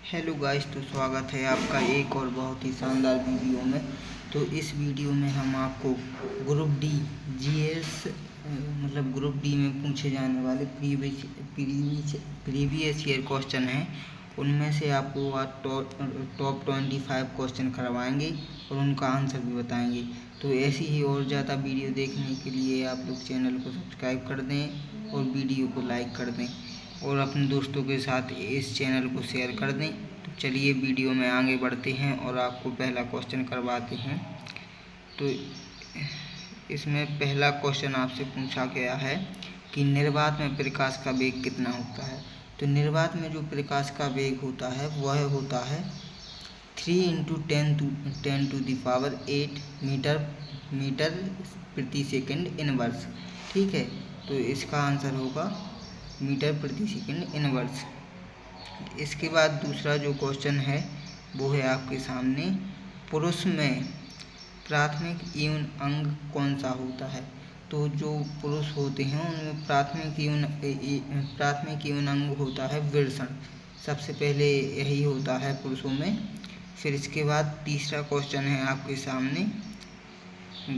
Hello guys, तो स्वागत है आपका एक और बहुत ही शानदार वीडियो में। तो इस वीडियो में हम आपको ग्रुप डी जीएस मतलब ग्रुप डी में पूछे जाने वाले प्रीवियस ईयर क्वेश्चन हैं, उनमें से आपको आज टॉप 25 क्वेश्चन करवाएंगे और उनका आंसर भी बताएंगे। तो ऐसी ही और ज़्यादा वीडियो देखने के लिए आप लोग चैनल को सब्सक्राइब कर दें और वीडियो को लाइक कर दें और अपने दोस्तों के साथ इस चैनल को शेयर कर दें। तो चलिए वीडियो में आगे बढ़ते हैं और आपको पहला क्वेश्चन करवाते हैं। तो इसमें पहला क्वेश्चन आपसे पूछा गया है कि निर्वात में प्रकाश का वेग कितना होता है। तो निर्वात में जो प्रकाश का वेग होता है वह होता है 3 × 10⁸ मीटर प्रति सेकंड इनवर्स। ठीक है, तो इसका आंसर होगा मीटर प्रति सेकंड इनवर्स। इसके बाद दूसरा जो क्वेश्चन है वो है आपके सामने, पुरुष में प्राथमिक यौन अंग कौन सा होता है। तो जो पुरुष होते हैं उनमें प्राथमिक यौन अंग होता है वृषण। सबसे पहले यही होता है पुरुषों में। फिर इसके बाद तीसरा क्वेश्चन है आपके सामने,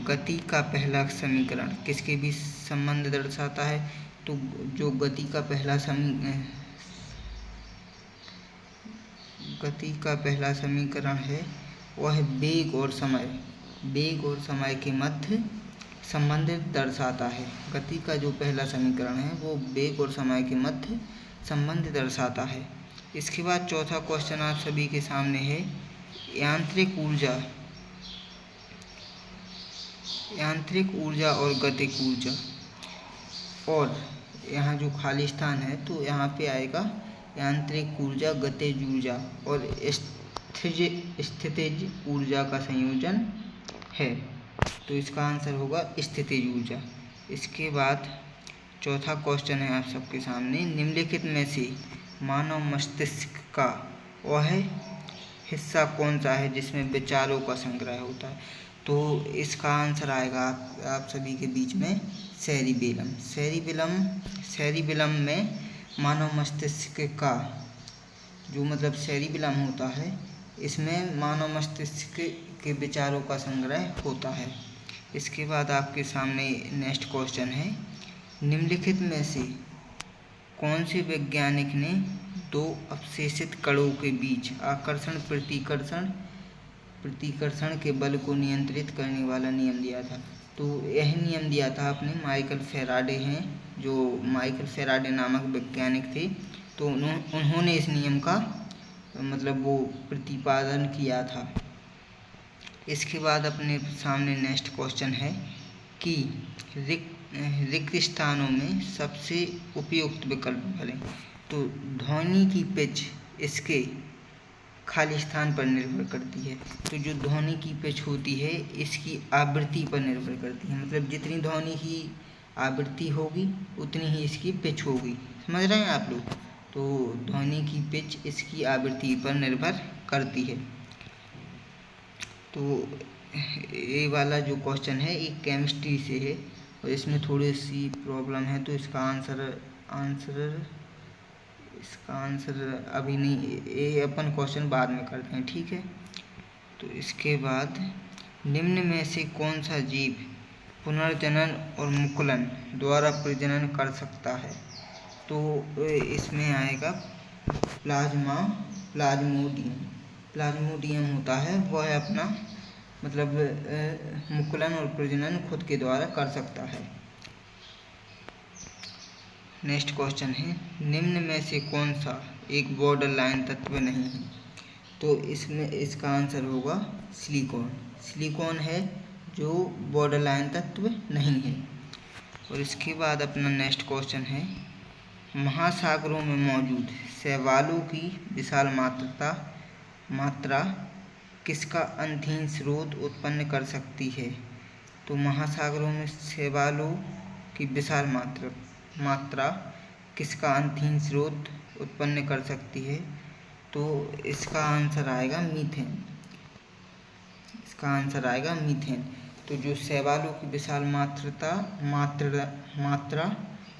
गति का पहला समीकरण किसके बीच संबंध दर्शाता है। तो जो गति का पहला समीकरण है वह वेग और समय के मध्य संबंध दर्शाता है। गति का जो पहला समीकरण है वो वेग और समय के मध्य संबंध दर्शाता है। इसके बाद चौथा क्वेश्चन आप सभी के सामने है, यांत्रिक ऊर्जा और गतिक ऊर्जा। और यहाँ जो खाली स्थान है तो यहाँ पे आएगा यांत्रिक ऊर्जा, गतिज ऊर्जा और स्थितिज ऊर्जा का संयोजन है। तो इसका आंसर होगा स्थितिज ऊर्जा। इसके बाद चौथा क्वेश्चन है आप सबके सामने, निम्नलिखित में से मानव मस्तिष्क का वह हिस्सा कौन सा है जिसमें विचारों का संग्रह होता है। तो इसका आंसर आएगा आप सभी के बीच में सेरिबेलम में मानव मस्तिष्क का जो सेरिबेलम होता है, इसमें मानव मस्तिष्क के विचारों का संग्रह होता है। इसके बाद आपके सामने नेक्स्ट क्वेश्चन है, निम्नलिखित में से कौन से वैज्ञानिक ने दो अवशेषित कणों के बीच आकर्षण प्रतिकर्षण के बल को नियंत्रित करने वाला नियम दिया था। तो यह नियम दिया था अपने माइकल फेराडे हैं, जो माइकल फेराडे नामक वैज्ञानिक थे। तो उन्होंने इस नियम का वो प्रतिपादन किया था। इसके बाद अपने सामने नेक्स्ट क्वेश्चन है कि रिक्त स्थानों में सबसे उपयुक्त विकल्प भरें। तो ध्वनि की पिच इसके खाली स्थान पर निर्भर करती है। तो जो ध्वनि की पिच होती है इसकी आवृत्ति पर निर्भर करती है, जितनी ध्वनि की आवृत्ति होगी उतनी ही इसकी पिच होगी। समझ रहे हैं आप लोग। तो ध्वनि की पिच इसकी आवृत्ति पर निर्भर करती है। तो ये वाला जो क्वेश्चन है ये केमिस्ट्री से है और इसमें थोड़ी सी प्रॉब्लम है, तो इसका आंसर अभी नहीं, ये अपन क्वेश्चन बाद में करते हैं। ठीक है, तो इसके बाद निम्न में से कौन सा जीव पुनर्जनन और मुकुलन द्वारा प्रजनन कर सकता है। तो इसमें आएगा प्लाज्मोडियम होता है, वह अपना मुकुलन और प्रजनन खुद के द्वारा कर सकता है। नेक्स्ट क्वेश्चन है, निम्न में से कौन सा एक बॉर्डर लाइन तत्व नहीं है। तो इसमें इसका आंसर होगा सिलिकॉन है जो बॉर्डर लाइन तत्व नहीं है। और इसके बाद अपना नेक्स्ट क्वेश्चन है, महासागरों में मौजूद शैवालों की विशाल मात्रा किसका अंतहीन स्रोत उत्पन्न कर सकती है। तो महासागरों में शैवालों की विशाल मात्रा किसका अंतहीन स्रोत उत्पन्न कर सकती है। तो इसका आंसर आएगा मीथेन। तो जो शैवालों की विशाल मात्रा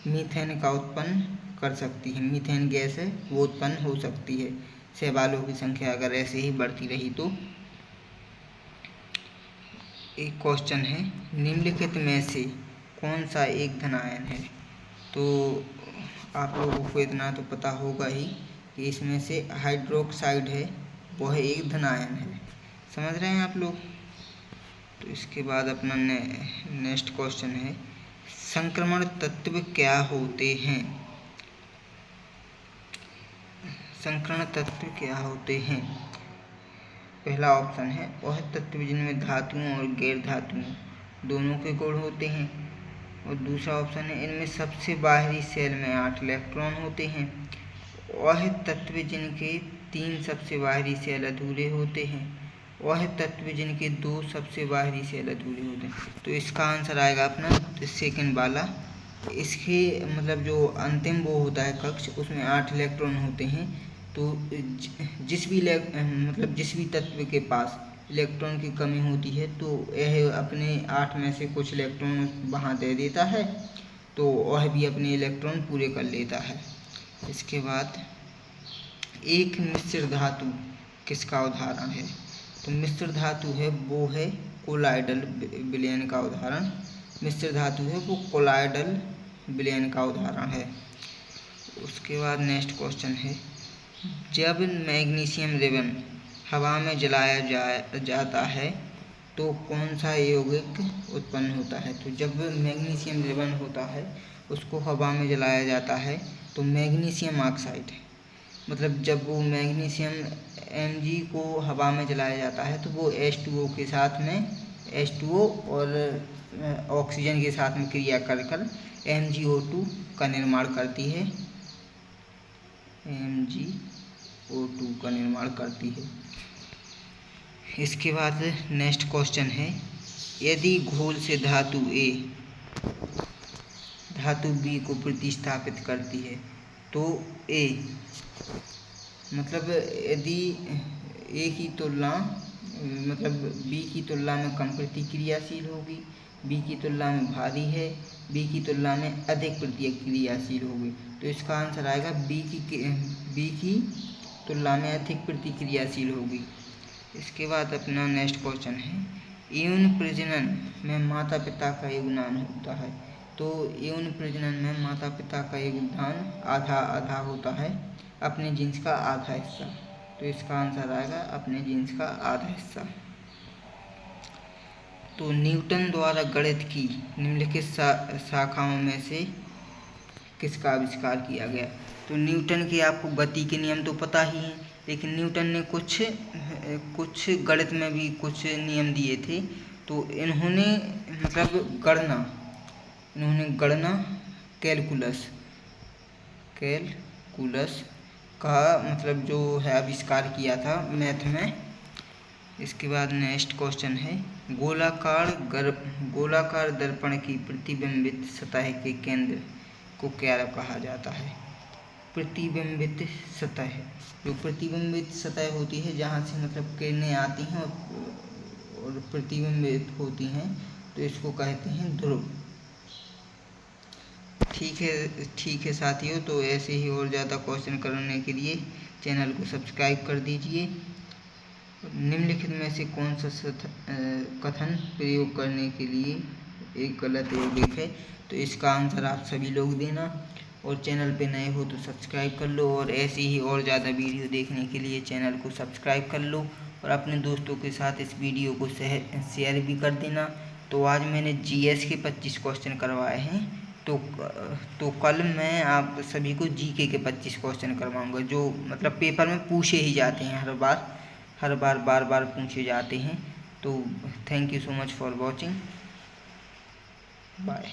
मीथेन का उत्पन्न कर सकती है, मीथेन गैस है वो उत्पन्न हो सकती है। सवालों की संख्या अगर ऐसे ही बढ़ती रही तो। एक क्वेश्चन है, निम्नलिखित में से कौन सा एक धन आयन है। तो आप लोगों को इतना तो पता होगा ही कि इसमें से हाइड्रोक्साइड है, वह एक धन आयन है। समझ रहे हैं आप लोग। तो इसके बाद अपना नेक्स्ट क्वेश्चन है, संक्रमण तत्व क्या होते हैं। संक्रमण तत्व क्या होते हैं। पहला ऑप्शन है, वह तत्व जिनमें धातुओं और गैर धातुओं दोनों के गुण होते हैं। और दूसरा ऑप्शन है, इनमें सबसे बाहरी सेल में 8 इलेक्ट्रॉन होते हैं। वह तत्व जिनके 3 सबसे बाहरी सेल अधूरे होते हैं। वह तत्व जिनके 2 सबसे बाहरी सेल अधूरे होते हैं। तो इसका आंसर आएगा अपना सेकंड वाला। इसके मतलब जो अंतिम वो होता है कक्ष, उसमें 8 इलेक्ट्रॉन होते हैं। तो जिस भी तत्व के पास इलेक्ट्रॉन की कमी होती है तो यह अपने 8 में से कुछ इलेक्ट्रॉन वहाँ दे देता है, तो वह भी अपने इलेक्ट्रॉन पूरे कर लेता है। इसके बाद, एक मिश्र धातु किसका उदाहरण है। तो मिश्र धातु है वो है कोलाइडल विलयन का उदाहरण। मिश्र धातु है वो कोलाइडल विलयन का उदाहरण है। उसके बाद नेक्स्ट क्वेश्चन है, जब मैग्नीशियम रिबन हवा में जलाया जाता है तो कौन सा यौगिक उत्पन्न होता है। तो जब मैग्नीशियम रिबन होता है उसको हवा में जलाया जाता है तो मैग्नीशियम ऑक्साइड, मतलब जब वो मैग्नीशियम Mg को हवा में जलाया जाता है तो वो H2O के साथ में H2O और ऑक्सीजन के साथ में क्रिया कर MgO2 का निर्माण करती है। MgO2 का निर्माण करती है। इसके बाद नेक्स्ट क्वेश्चन है, यदि घोल से धातु A धातु B को प्रतिस्थापित करती है तो A मतलब यदि A की तुलना मतलब B की तुलना में कम प्रतिक्रियाशील होगी, B की तुलना में भारी है, B की तुलना में अधिक प्रतिक्रियाशील होगी। तो इसका आंसर आएगा B की तुलना में अधिक प्रतिक्रियाशील होगी। इसके बाद अपना नेक्स्ट क्वेश्चन है, यौन प्रजनन में माता पिता का योगदान होता है। तो यौन प्रजनन में माता पिता का योगदान आधा आधा होता है, अपने जीन्स का आधा हिस्सा। तो इसका आंसर आएगा अपने जीन्स का आधा हिस्सा। तो न्यूटन द्वारा गणित की निम्नलिखित शाखाओं में से किसका आविष्कार किया गया। तो न्यूटन के आपको गति के नियम तो पता ही हैं, लेकिन न्यूटन ने कुछ गणित में भी कुछ नियम दिए थे। तो इन्होंने मतलब गणना कैलकुलस का मतलब जो है आविष्कार किया था मैथ में। इसके बाद नेक्स्ट क्वेश्चन है, गोलाकार दर्पण की प्रतिबिंबित सतह के केंद्र को क्या कहा जाता है। प्रतिबिंबित सतह, जो प्रतिबिंबित सतह होती है जहाँ से मतलब किरणें आती हैं और प्रतिबिंबित होती हैं, तो इसको कहते हैं ध्रुव। ठीक है साथियों, तो ऐसे ही और ज़्यादा क्वेश्चन करने के लिए चैनल को सब्सक्राइब कर दीजिए। निम्नलिखित में से कौन सा कथन प्रयोग करने के लिए एक गलत यौगिक है। तो इसका आंसर आप सभी लोग देना, और चैनल पे नए हो तो सब्सक्राइब कर लो, और ऐसे ही और ज़्यादा वीडियो देखने के लिए चैनल को सब्सक्राइब कर लो, और अपने दोस्तों के साथ इस वीडियो को शेयर भी कर देना। तो आज मैंने GS के 25 क्वेश्चन करवाए हैं, तो कल मैं आप सभी को GK के 25 क्वेश्चन करवाऊँगा, जो मतलब पेपर में पूछे ही जाते हैं, बार बार पूछे जाते हैं। तो thank you so much for watching, bye.